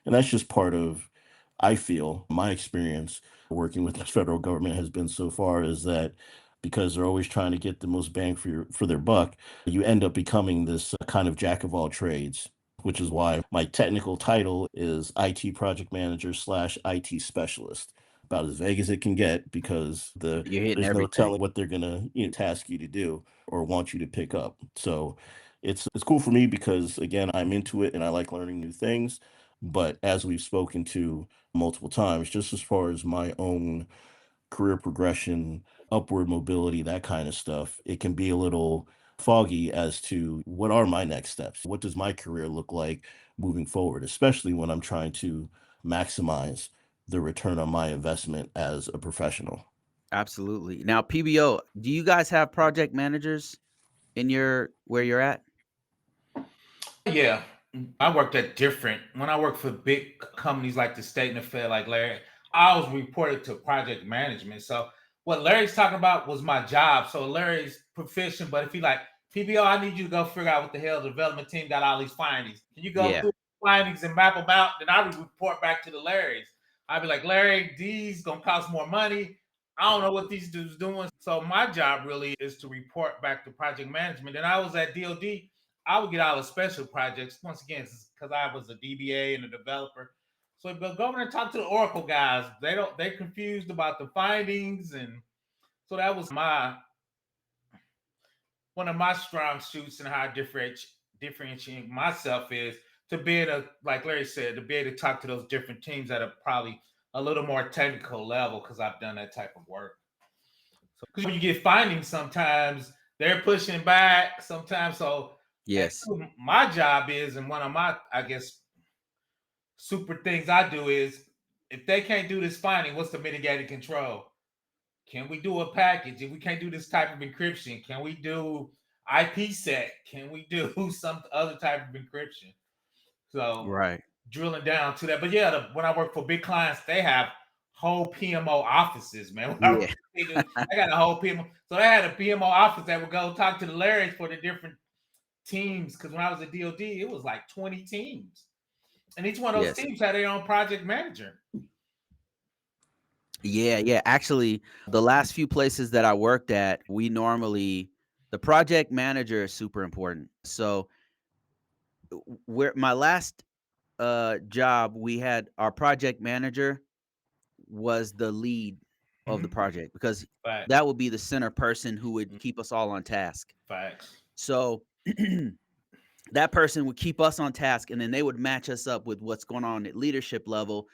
And that's just part of, I feel, my experience working with the federal government has been so far is that because they're always trying to get the most bang for their buck, you end up becoming this kind of jack of all trades, which is why my technical title is IT project manager slash IT specialist. About as vague as it can get because You're hitting there's no everything. telling what they're gonna task you to do or want you to pick up. So it's cool for me because again I'm into it and I like learning new things. But as we've spoken to multiple times, just as far as my own career progression, upward mobility, that kind of stuff, it can be a little foggy as to what are my next steps? What does my career look like moving forward, especially when I'm trying to maximize the return on my investment as a professional? Absolutely. Now, PBO, do you guys have project managers in your where you're at? Yeah, I worked at different. When I worked for big companies like the state and the fed, like Larry, I was reported to project management. So what Larry's talking about was my job. So Larry's proficient, but if he like PBO, I need you to go figure out what the hell the development team got all these findings. Can you go Yeah. through the findings and map them out? Then I would report back to the Larrys. I'd be like, Larry, these gonna cost more money. I don't know what these dudes doing. So my job really is to report back to project management. And I was at DOD. I would get all the special projects once again because I was a DBA and a developer. So but go over and talk to the Oracle guys. They're confused about the findings, and so that was my one of my strong suits and how I differentiate myself is to be able to, like Larry said, to be able to talk to those different teams at a probably a little more technical level because I've done that type of work. So because you get findings sometimes they're pushing back sometimes. So and Yes. my job is, and one of my I guess super things I do is if they can't do this finding, what's the mitigating control? Can we do a package? If we can't do this type of encryption, can we do IP set? Can we do some other type of encryption? So Right. drilling down to that. But yeah, when I work for big clients, they have whole PMO offices, man. Yeah. They do. I got a whole PMO. So they had a PMO office that would go talk to the Larrys for the different teams. Because when I was at DOD, it was like 20 teams. And each one of those Yes. teams had their own project manager. Yeah, yeah. Actually, the last few places that I worked at, we normally the project manager is super important. So, where my last job, we had our project manager was the lead of the Mm-hmm. project because Facts. that would be the center person who would keep us all on task. Facts. So that person would keep us on task and then they would match us up with what's going on at leadership level